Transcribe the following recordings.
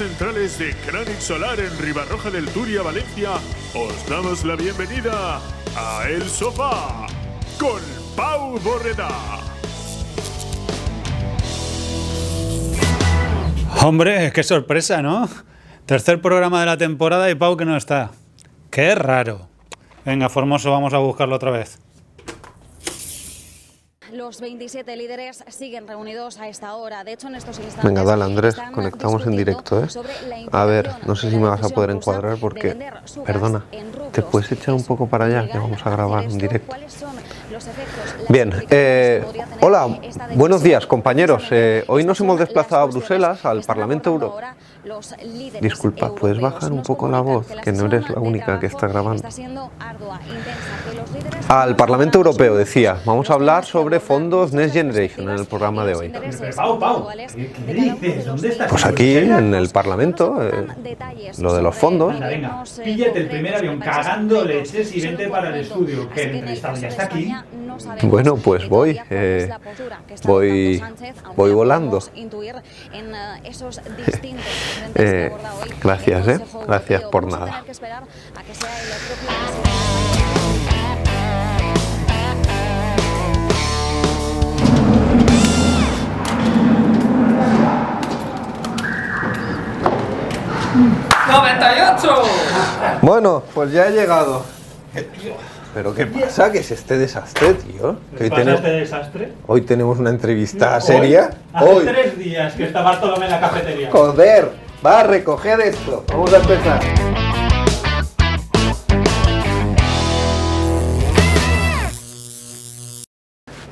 centrales de Cranix Solar en Ribarroja del Turia, Valencia, os damos la bienvenida a El Sofá con Pau Borredà. Hombre, qué sorpresa, ¿no? Tercer programa de la temporada y Pau que no está. ¡Qué raro! Venga, Formoso, vamos a buscarlo otra vez. Los 27 líderes siguen reunidos a esta hora. De hecho, en estos instantes... Venga, dale, Andrés, conectamos en directo, ¿eh? A ver, no sé si me vas a poder encuadrar porque... Perdona, ¿te puedes echar un poco para allá? Que vamos a grabar en directo. Bien, hola, buenos días, compañeros. Hoy nos hemos desplazado a Bruselas, al Parlamento Europeo. Disculpa, ¿puedes bajar un poco la voz? Que no eres la única que está grabando. Al Parlamento Europeo, decía, vamos a hablar sobre fondos Next Generation en el programa de hoy. Pau, ¿qué dices? ¿Dónde estás? Pues aquí, en el Parlamento, lo de los fondos. Anda, venga, píllate el primer avión cagando leches y vente para el estudio, que el entrevistado ya está aquí. Bueno, pues voy volando. Gracias, gracias por nada. ¡98! Bueno, pues ya he llegado. ¿Pero qué pasa? ¿Qué es este desastre, tío? ¿Qué pasa este desastre? Hoy tenemos una entrevista seria. Hace 3 días que está Bartolomé en la cafetería. Joder, va a recoger esto. Vamos a empezar.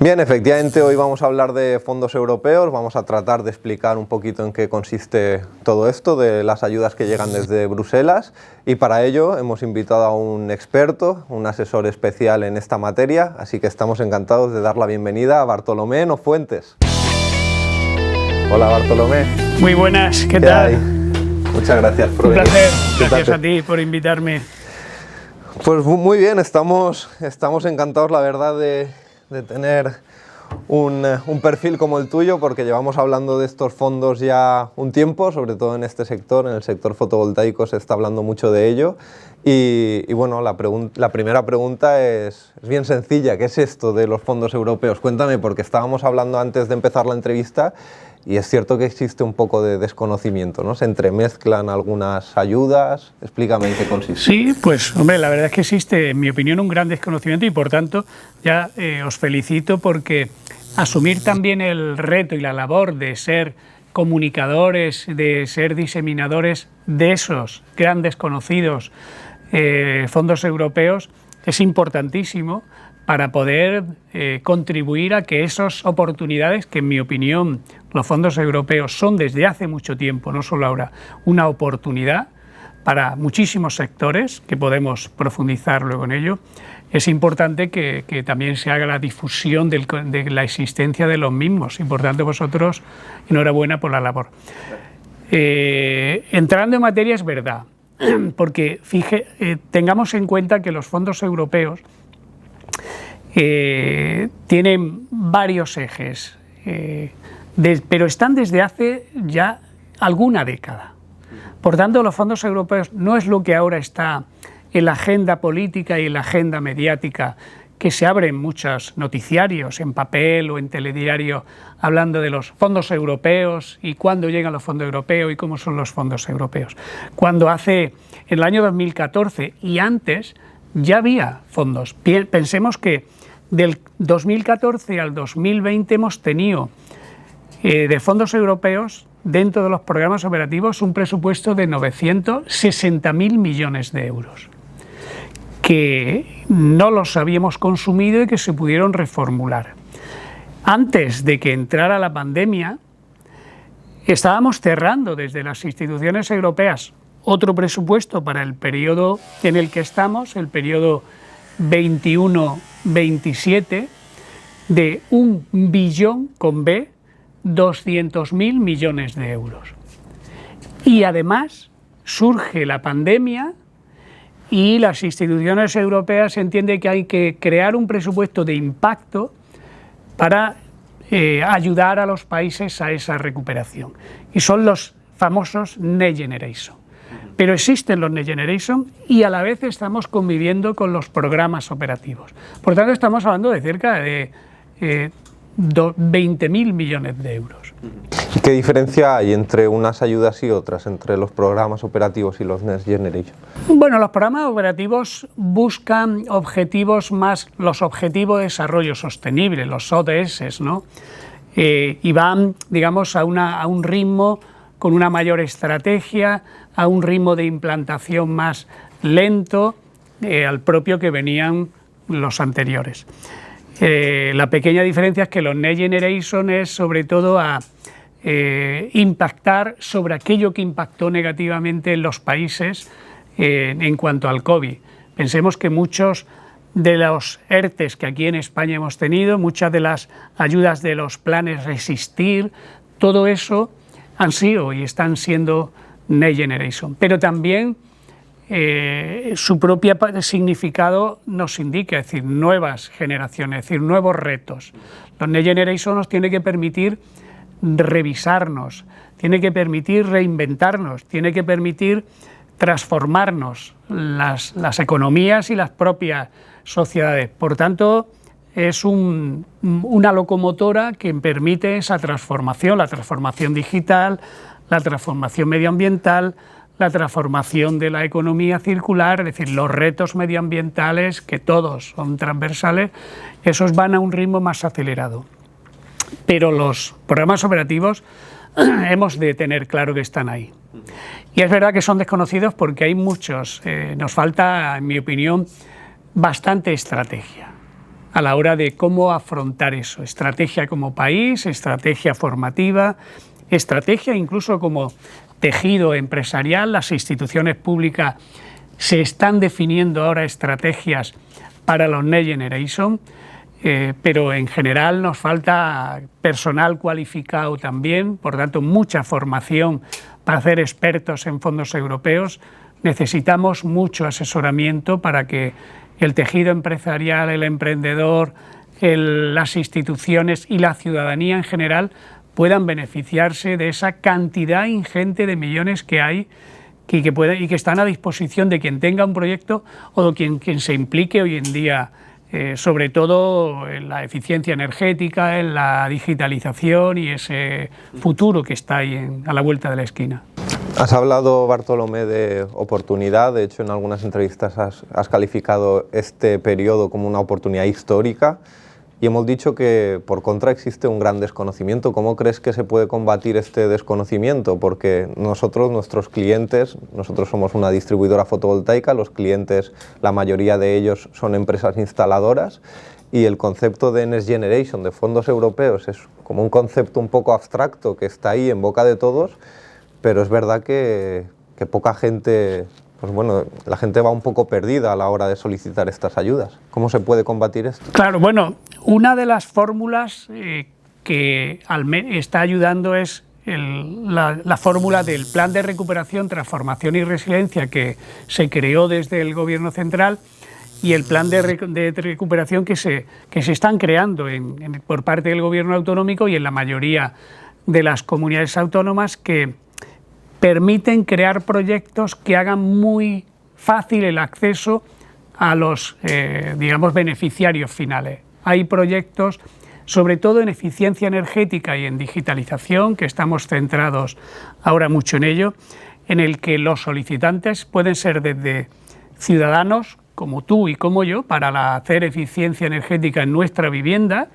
Bien, efectivamente hoy vamos a hablar de fondos europeos, vamos a tratar de explicar un poquito en qué consiste todo esto, de las ayudas que llegan desde Bruselas, y para ello hemos invitado a un experto, un asesor especial en esta materia, así que estamos encantados de dar la bienvenida a Bartolomé Nofuentes. Hola Bartolomé. Muy buenas, ¿qué tal? Hay? Muchas gracias por venir. Un placer, gracias a ti por invitarme. Pues muy bien, estamos encantados la verdad de tener un perfil como el tuyo, porque llevamos hablando de estos fondos ya un tiempo, sobre todo en este sector, en el sector fotovoltaico se está hablando mucho de ello. Y bueno, la primera pregunta es bien sencilla, ¿qué es esto de los fondos europeos? Cuéntame, porque estábamos hablando antes de empezar la entrevista y es cierto que existe un poco de desconocimiento, ¿no? Se entremezclan algunas ayudas. Explícame en qué consiste. Sí, pues hombre, la verdad es que existe, en mi opinión, un gran desconocimiento y por tanto ya os felicito porque asumir también el reto y la labor de ser comunicadores, de ser diseminadores de esos grandes conocidos fondos europeos es importantísimo para poder contribuir a que esas oportunidades, que en mi opinión los fondos europeos son desde hace mucho tiempo, no solo ahora, una oportunidad para muchísimos sectores, que podemos profundizar luego en ello, es importante que también se haga la difusión de la existencia de los mismos. Y por tanto vosotros, enhorabuena por la labor. Entrando en materia, es verdad, porque tengamos en cuenta que los fondos europeos tienen varios ejes, pero están desde hace ya alguna década. Por tanto, los fondos europeos no es lo que ahora está en la agenda política y en la agenda mediática, que se abren muchos noticiarios en papel o en telediario hablando de los fondos europeos y cuándo llegan los fondos europeos y cómo son los fondos europeos. Cuando en el año 2014 y antes ya había fondos. Pensemos que del 2014 al 2020 hemos tenido de fondos europeos dentro de los programas operativos un presupuesto de 960.000 millones de euros, que no los habíamos consumido y que se pudieron reformular. Antes de que entrara la pandemia, estábamos cerrando desde las instituciones europeas otro presupuesto para el periodo en el que estamos, el periodo 21-27, de 1.200.000 millones de euros. Y además surge la pandemia y las instituciones europeas entienden que hay que crear un presupuesto de impacto para ayudar a los países a esa recuperación. Y son los famosos Next Generation. Pero existen los Next Generation y a la vez estamos conviviendo con los programas operativos. Por tanto, estamos hablando de cerca de 20.000 millones de euros. ¿Qué diferencia hay entre unas ayudas y otras, entre los programas operativos y los Next Generation? Bueno, los programas operativos buscan objetivos más, los Objetivos de Desarrollo Sostenible, los ODS, ¿no? Y van, digamos, a un ritmo con una mayor estrategia, a un ritmo de implantación más lento al propio que venían los anteriores. La pequeña diferencia es que los Next Generation es sobre todo a impactar sobre aquello que impactó negativamente en los países en cuanto al COVID. Pensemos que muchos de los ERTEs que aquí en España hemos tenido, muchas de las ayudas de los planes Resistir, todo eso han sido y están siendo Next Generation. Pero también su propio significado nos indica, es decir, nuevas generaciones, es decir, nuevos retos. Los Next Generation nos tiene que permitir revisarnos, tiene que permitir reinventarnos, tiene que permitir transformarnos las economías y las propias sociedades. Por tanto, es una locomotora que permite esa transformación, la transformación digital, la transformación medioambiental, la transformación de la economía circular, es decir, los retos medioambientales, que todos son transversales, esos van a un ritmo más acelerado. Pero los programas operativos hemos de tener claro que están ahí. Y es verdad que son desconocidos porque hay muchos, nos falta, en mi opinión, bastante estrategia a la hora de cómo afrontar eso. Estrategia como país, estrategia formativa, estrategia incluso como tejido empresarial. Las instituciones públicas se están definiendo ahora estrategias para los Next Generation, pero en general nos falta personal cualificado también, por tanto mucha formación para hacer expertos en fondos europeos. Necesitamos mucho asesoramiento para que el tejido empresarial, el emprendedor, las instituciones y la ciudadanía en general puedan beneficiarse de esa cantidad ingente de millones que hay y que están a disposición de quien tenga un proyecto o de quien se implique hoy en día, sobre todo en la eficiencia energética, en la digitalización y ese futuro que está ahí a la vuelta de la esquina. Has hablado, Bartolomé, de oportunidad. De hecho, en algunas entrevistas has calificado este periodo como una oportunidad histórica y hemos dicho que, por contra, existe un gran desconocimiento. ¿Cómo crees que se puede combatir este desconocimiento? Porque nuestros clientes, nosotros somos una distribuidora fotovoltaica, los clientes, la mayoría de ellos son empresas instaladoras, y el concepto de Next Generation, de fondos europeos, es como un concepto un poco abstracto que está ahí en boca de todos, pero es verdad que poca gente, pues bueno, la gente va un poco perdida a la hora de solicitar estas ayudas. ¿Cómo se puede combatir esto? Claro, bueno, una de las fórmulas que está ayudando es la fórmula del Plan de Recuperación, Transformación y Resiliencia que se creó desde el Gobierno central y el plan de recuperación que se están creando por parte del Gobierno autonómico y en la mayoría de las comunidades autónomas, que permiten crear proyectos que hagan muy fácil el acceso a los, beneficiarios finales. Hay proyectos, sobre todo en eficiencia energética y en digitalización, que estamos centrados ahora mucho en ello, en el que los solicitantes pueden ser desde ciudadanos, como tú y como yo, para hacer eficiencia energética en nuestra vivienda,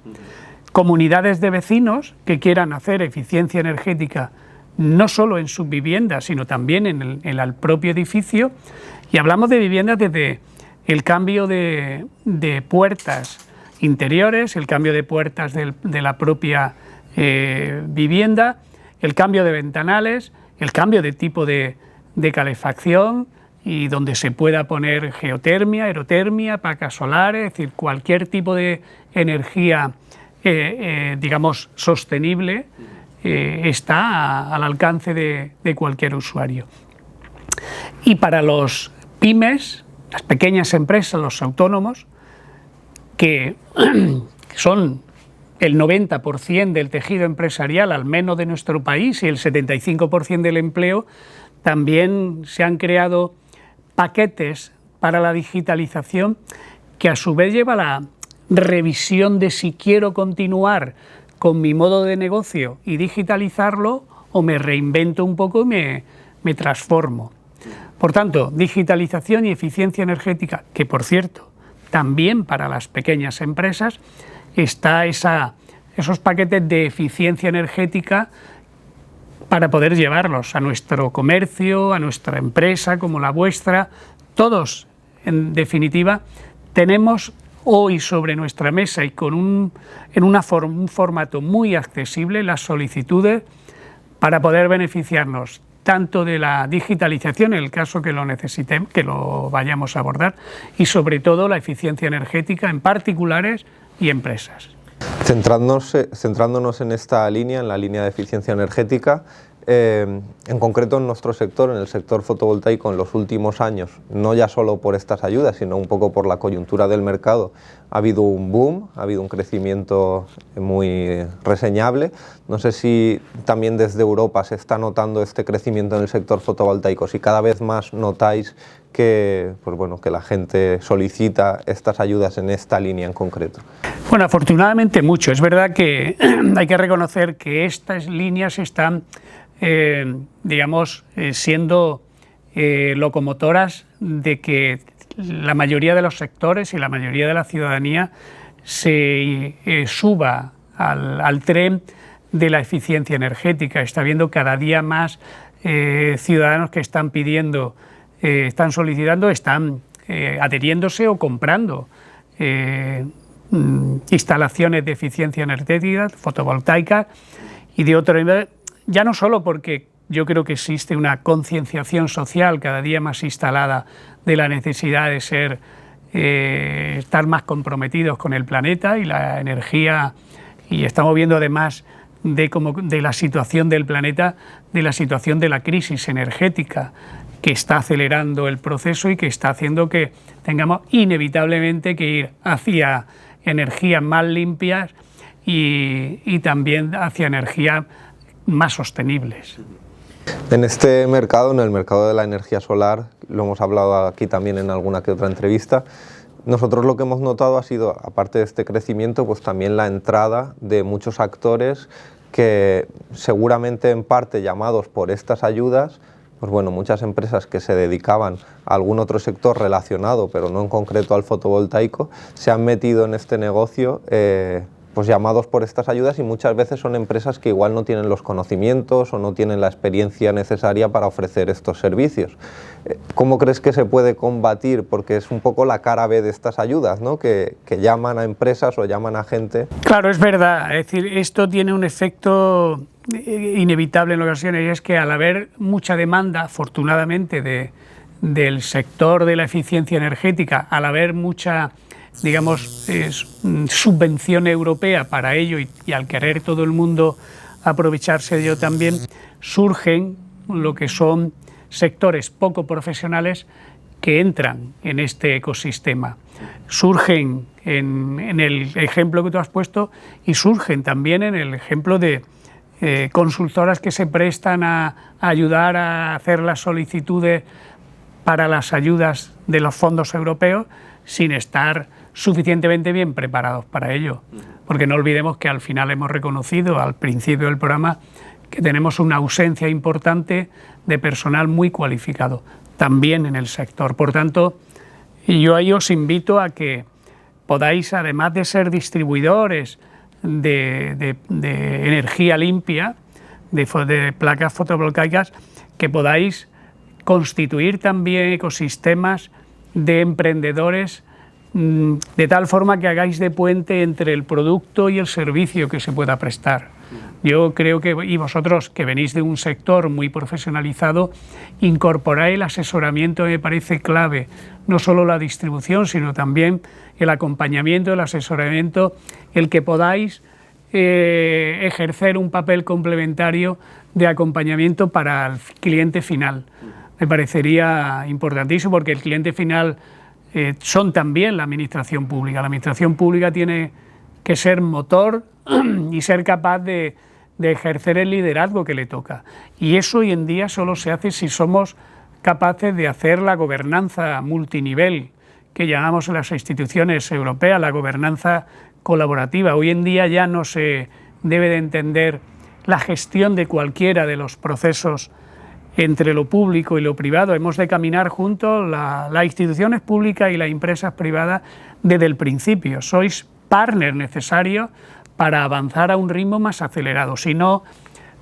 comunidades de vecinos que quieran hacer eficiencia energética no solo en sus viviendas, sino también en el propio edificio. Y hablamos de viviendas desde el cambio de puertas interiores, el cambio de puertas de la propia vivienda, el cambio de ventanales, el cambio de tipo de calefacción, y donde se pueda poner geotermia, aerotermia, placas solares, es decir, cualquier tipo de energía, sostenible, está al alcance de cualquier usuario. Y para los pymes, las pequeñas empresas, los autónomos, que son el 90% del tejido empresarial, al menos de nuestro país, y el 75% del empleo, también se han creado paquetes para la digitalización que a su vez lleva la revisión de si quiero continuar con mi modo de negocio y digitalizarlo o me reinvento un poco y me transformo. Por tanto, digitalización y eficiencia energética, que por cierto, también para las pequeñas empresas está esos paquetes de eficiencia energética para poder llevarlos a nuestro comercio, a nuestra empresa como la vuestra. Todos, en definitiva, tenemos hoy sobre nuestra mesa y con un formato muy accesible las solicitudes para poder beneficiarnos tanto de la digitalización en el caso que lo necesitemos, que lo vayamos a abordar, y sobre todo la eficiencia energética en particulares y empresas. Centrándonos en esta línea, en la línea de eficiencia energética, en concreto en nuestro sector, en el sector fotovoltaico, en los últimos años, no ya solo por estas ayudas, sino un poco por la coyuntura del mercado, ha habido un boom, ha habido un crecimiento muy reseñable. No sé si también desde Europa se está notando este crecimiento en el sector fotovoltaico, si cada vez más notáis que, pues bueno, que la gente solicita estas ayudas en esta línea en concreto. Bueno, afortunadamente mucho. Es verdad que hay que reconocer que estas líneas están siendo locomotoras de que la mayoría de los sectores y la mayoría de la ciudadanía se suba al tren de la eficiencia energética. Está habiendo cada día más ciudadanos que están pidiendo, están solicitando, están adheriéndose o comprando instalaciones de eficiencia energética, fotovoltaicas y de otro nivel. Ya no solo porque yo creo que existe una concienciación social cada día más instalada de la necesidad de estar más comprometidos con el planeta y la energía, y estamos viendo además de la situación del planeta, de la situación de la crisis energética que está acelerando el proceso y que está haciendo que tengamos inevitablemente que ir hacia energías más limpias y también hacia energías más sostenibles. En este mercado, en el mercado de la energía solar, lo hemos hablado aquí también en alguna que otra entrevista, nosotros lo que hemos notado ha sido, aparte de este crecimiento, pues también la entrada de muchos actores que seguramente en parte llamados por estas ayudas, pues bueno, muchas empresas que se dedicaban a algún otro sector relacionado, pero no en concreto al fotovoltaico, se han metido en este negocio pues llamados por estas ayudas, y muchas veces son empresas que igual no tienen los conocimientos o no tienen la experiencia necesaria para ofrecer estos servicios. ¿Cómo crees que se puede combatir? Porque es un poco la cara B de estas ayudas, ¿no? Que llaman a empresas o llaman a gente. Claro, es verdad. Es decir, esto tiene un efecto inevitable en ocasiones, y es que al haber mucha demanda, afortunadamente, del sector de la eficiencia energética, al haber mucha subvención europea para ello y al querer todo el mundo aprovecharse de ello también, surgen lo que son sectores poco profesionales que entran en este ecosistema. Surgen en el ejemplo que tú has puesto, y surgen también en el ejemplo de consultoras que se prestan a ayudar a hacer las solicitudes para las ayudas de los fondos europeos sin estar suficientemente bien preparados para ello, porque no olvidemos que al final hemos reconocido al principio del programa que tenemos una ausencia importante de personal muy cualificado también en el sector. Por tanto, yo ahí os invito a que podáis, además de ser distribuidores de energía limpia, de placas fotovoltaicas, que podáis constituir también ecosistemas de emprendedores de tal forma que hagáis de puente entre el producto y el servicio que se pueda prestar. Yo creo que, y vosotros que venís de un sector muy profesionalizado, incorporar el asesoramiento me parece clave, no solo la distribución, sino también el acompañamiento, el asesoramiento, el que podáis ejercer un papel complementario de acompañamiento para el cliente final. Me parecería importantísimo, porque el cliente final son también la administración pública. La administración pública tiene que ser motor y ser capaz de ejercer el liderazgo que le toca. Y eso hoy en día solo se hace si somos capaces de hacer la gobernanza multinivel que llamamos en las instituciones europeas, la gobernanza colaborativa. Hoy en día ya no se debe de entender la gestión de cualquiera de los procesos entre lo público y lo privado. Hemos de caminar juntos, las instituciones públicas y las empresas privadas, desde el principio. Sois partner necesario para avanzar a un ritmo más acelerado. Si no,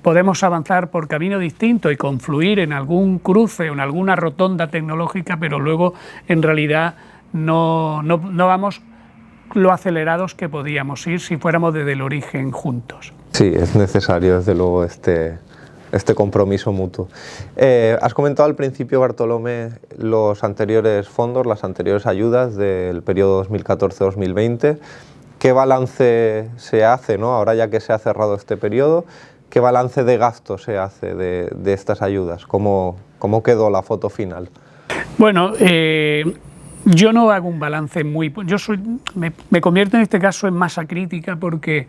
podemos avanzar por camino distinto y confluir en algún cruce o en alguna rotonda tecnológica, pero luego en realidad no vamos lo acelerados que podíamos ir si fuéramos desde el origen juntos. Sí, es necesario desde luego este compromiso mutuo. Has comentado al principio, Bartolomé, los anteriores fondos, las anteriores ayudas del periodo 2014-2020. ¿Qué balance se hace, ¿no? Ahora ya que se ha cerrado este periodo, qué balance de gasto se hace de estas ayudas? ¿Cómo quedó la foto final? Bueno, yo no hago un balance muy... me convierto en este caso en masa crítica porque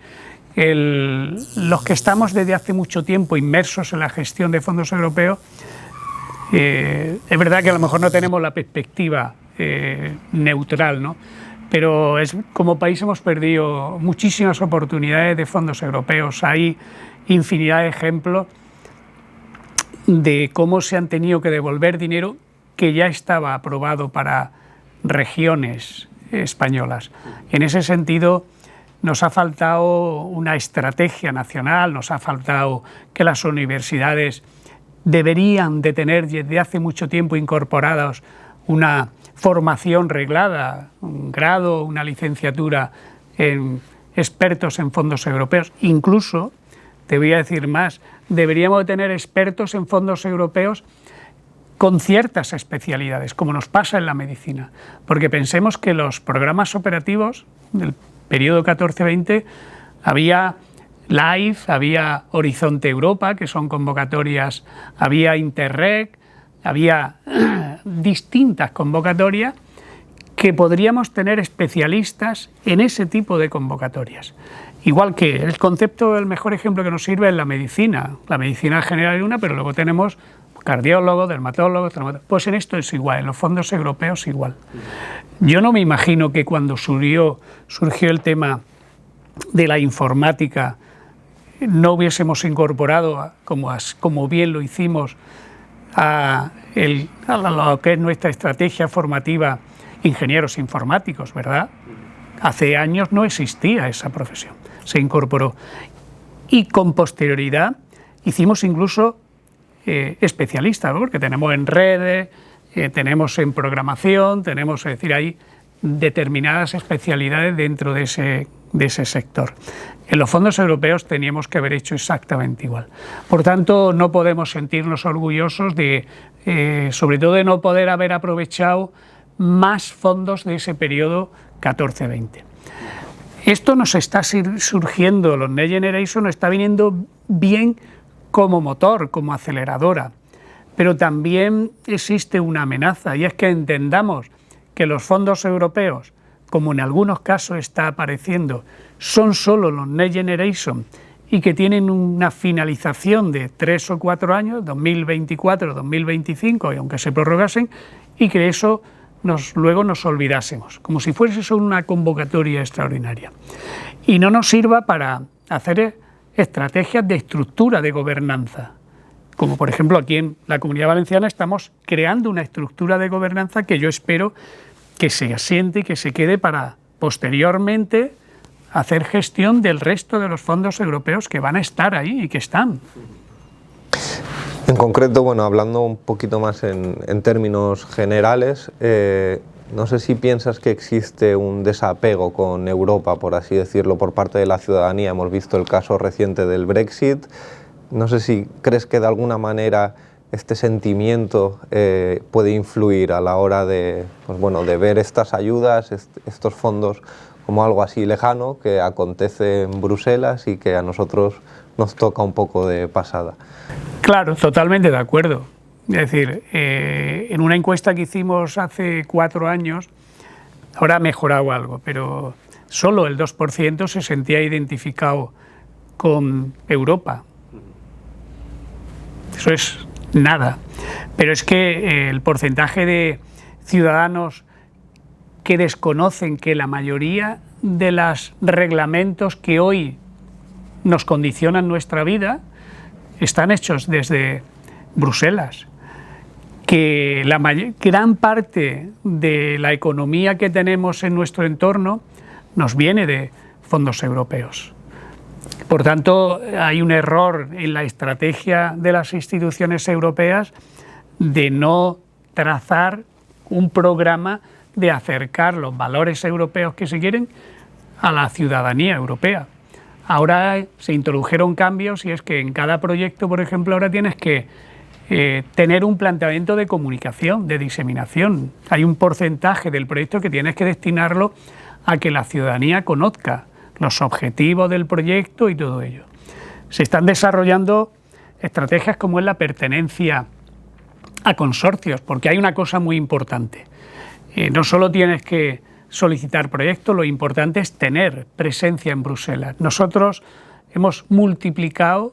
los que estamos desde hace mucho tiempo inmersos en la gestión de fondos europeos, es verdad que a lo mejor no tenemos la perspectiva neutral, ¿no? Pero como país hemos perdido muchísimas oportunidades de fondos europeos. Hay infinidad de ejemplos de cómo se han tenido que devolver dinero que ya estaba aprobado para regiones españolas. En ese sentido, nos ha faltado una estrategia nacional, nos ha faltado que las universidades deberían de tener desde hace mucho tiempo incorporadas una formación reglada, un grado, una licenciatura en expertos en fondos europeos. Incluso, te voy a decir más, deberíamos de tener expertos en fondos europeos con ciertas especialidades, como nos pasa en la medicina. Porque pensemos que los programas operativos del periodo 14-20 había LIFE, había Horizonte Europa, que son convocatorias, había Interreg, había distintas convocatorias que podríamos tener especialistas en ese tipo de convocatorias. Igual que el concepto, el mejor ejemplo que nos sirve es la medicina general es una, pero luego tenemos cardiólogos, dermatólogos, pues en esto es igual, en los fondos europeos igual. Yo no me imagino que cuando surgió el tema de la informática no hubiésemos incorporado, como bien lo hicimos, a lo que es nuestra estrategia formativa, ingenieros informáticos, ¿verdad? Hace años no existía esa profesión, se incorporó. Y con posterioridad hicimos incluso especialistas, ¿no? Porque tenemos en redes, tenemos en programación, tenemos, es decir, hay determinadas especialidades dentro de ese sector. En los fondos europeos teníamos que haber hecho exactamente igual. Por tanto, no podemos sentirnos orgullosos sobre todo de no poder haber aprovechado más fondos de ese periodo 14-20. Esto nos está surgiendo, los Next Generation nos está viniendo bien como motor, como aceleradora, pero también existe una amenaza, y es que entendamos que los fondos europeos, como en algunos casos está apareciendo, son solo los Next Generation y que tienen una finalización de 3 o 4 años, 2024, 2025, y aunque se prorrogasen, y que eso luego nos olvidásemos, como si fuese solo una convocatoria extraordinaria. Y no nos sirva para hacer estrategias de estructura de gobernanza, como por ejemplo aquí en la Comunidad Valenciana estamos creando una estructura de gobernanza que yo espero que se asiente y que se quede para posteriormente hacer gestión del resto de los fondos europeos que van a estar ahí y que están. En concreto, bueno, hablando un poquito más en términos generales, no sé si piensas que existe un desapego con Europa, por así decirlo, por parte de la ciudadanía. Hemos visto el caso reciente del Brexit. No sé si crees que de alguna manera este sentimiento puede influir a la hora de, pues bueno, de ver estas ayudas, estos fondos como algo así lejano que acontece en Bruselas y que a nosotros nos toca un poco de pasada. Claro, totalmente de acuerdo. Es decir, en una encuesta que hicimos hace 4 años, ahora ha mejorado algo, pero solo el 2% se sentía identificado con Europa. Eso es nada. Pero es que el porcentaje de ciudadanos que desconocen que la mayoría de los reglamentos que hoy nos condicionan nuestra vida están hechos desde Bruselas, que la gran parte de la economía que tenemos en nuestro entorno nos viene de fondos europeos. Por tanto, hay un error en la estrategia de las instituciones europeas de no trazar un programa de acercar los valores europeos que se quieren a la ciudadanía europea. Ahora se introdujeron cambios y es que en cada proyecto, por ejemplo, ahora tienes que tener un planteamiento de comunicación, de diseminación. Hay un porcentaje del proyecto que tienes que destinarlo a que la ciudadanía conozca los objetivos del proyecto y todo ello. Se están desarrollando estrategias como es la pertenencia a consorcios, porque hay una cosa muy importante. No solo tienes que solicitar proyectos, lo importante es tener presencia en Bruselas. Nosotros hemos multiplicado,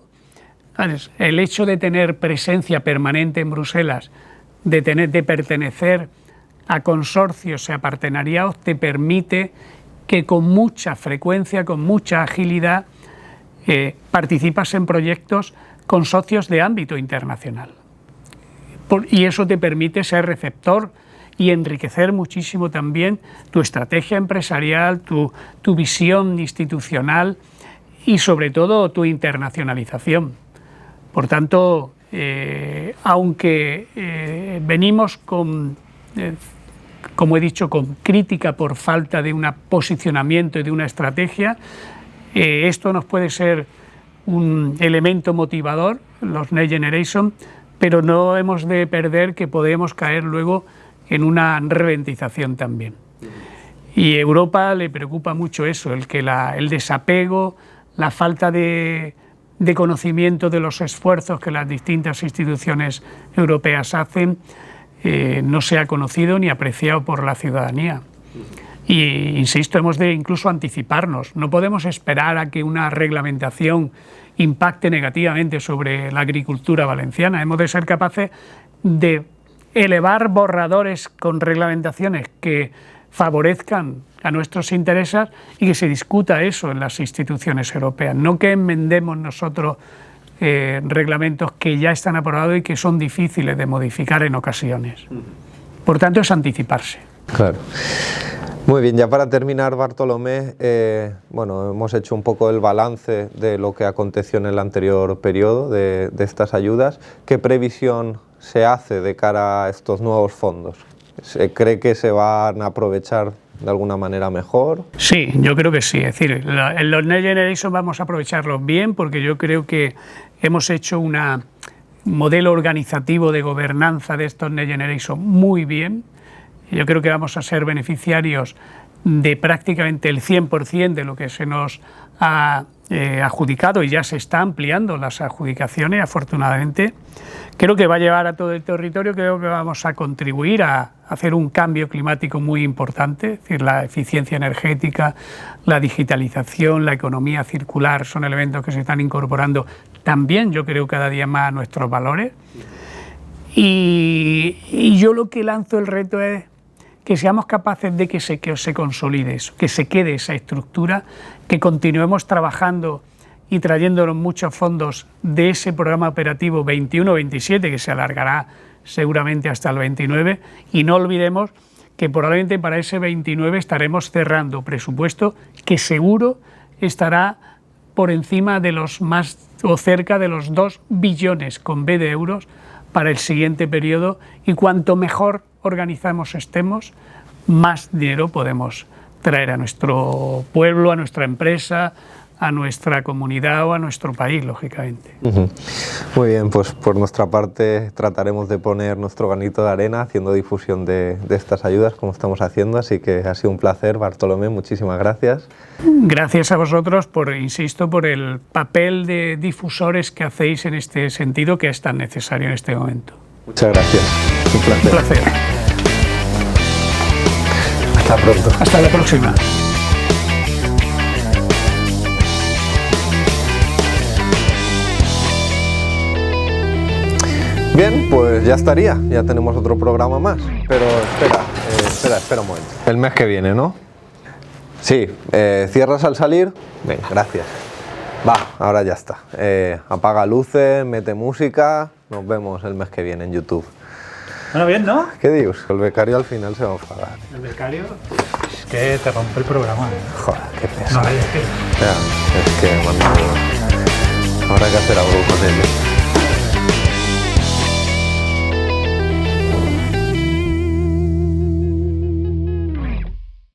¿sabes?, el hecho de tener presencia permanente en Bruselas, de pertenecer a consorcios y a partenariados, te permite que con mucha frecuencia, con mucha agilidad, participas en proyectos con socios de ámbito internacional. Y eso te permite ser receptor y enriquecer muchísimo también tu estrategia empresarial, tu visión institucional y sobre todo tu internacionalización. Por tanto, aunque venimos con, como he dicho, con crítica por falta de un posicionamiento y de una estrategia, esto nos puede ser un elemento motivador, los Next Generation, pero no hemos de perder que podemos caer luego en una ralentización también. Y a Europa le preocupa mucho eso, el desapego, la falta de conocimiento de los esfuerzos que las distintas instituciones europeas hacen, no se ha conocido ni apreciado por la ciudadanía. Y insisto, hemos de incluso anticiparnos. No podemos esperar a que una reglamentación impacte negativamente sobre la agricultura valenciana. Hemos de ser capaces de elevar borradores con reglamentaciones que favorezcan a nuestros intereses y que se discuta eso en las instituciones europeas. No que enmendemos nosotros reglamentos que ya están aprobados y que son difíciles de modificar en ocasiones. Por tanto, es anticiparse. Claro. Muy bien, ya para terminar, Bartolomé, bueno, hemos hecho un poco el balance de lo que aconteció en el anterior periodo de estas ayudas. ¿Qué previsión se hace de cara a estos nuevos fondos? ¿Se cree que se van a aprovechar de alguna manera mejor? Sí, yo creo que sí. Es decir, en los Next Generation vamos a aprovecharlos bien porque yo creo que hemos hecho un modelo organizativo de gobernanza de estos Next Generation muy bien. Yo creo que vamos a ser beneficiarios de prácticamente el 100% de lo que se nos ha adjudicado y ya se está ampliando las adjudicaciones, afortunadamente. Creo que va a llevar a todo el territorio, creo que vamos a contribuir a hacer un cambio climático muy importante, es decir, la eficiencia energética, la digitalización, la economía circular son elementos que se están incorporando también, yo creo, cada día más a nuestros valores. Y yo lo que lanzo el reto es que seamos capaces de que se consolide eso, que se quede esa estructura, que continuemos trabajando y trayéndonos muchos fondos de ese programa operativo 21-27, que se alargará seguramente hasta el 29, y no olvidemos que probablemente para ese 29 estaremos cerrando presupuesto que seguro estará por encima de los más o cerca de los 2 billones con B de euros para el siguiente periodo, y cuanto mejor organizamos estemos, más dinero podemos traer a nuestro pueblo, a nuestra empresa, a nuestra comunidad o a nuestro país, lógicamente. Muy bien, pues por nuestra parte trataremos de poner nuestro granito de arena haciendo difusión de estas ayudas como estamos haciendo, así que ha sido un placer, Bartolomé, muchísimas gracias. Gracias a vosotros insisto, por el papel de difusores que hacéis en este sentido que es tan necesario en este momento. Muchas gracias, un placer. Un placer. Hasta pronto. Hasta la próxima. Bien, pues ya estaría, ya tenemos otro programa más. Pero espera un momento. El mes que viene, ¿no? Sí, cierras al salir. Venga, gracias. Va, ahora ya está. Apaga luces, mete música. Nos vemos el mes que viene en YouTube. Bueno, bien, ¿no? ¿Qué dios? El becario al final se va a enfadar. El becario es que te rompe el programa. Joder, qué pesado. No, es que... Es que, mano, habrá que hacer algo con ello.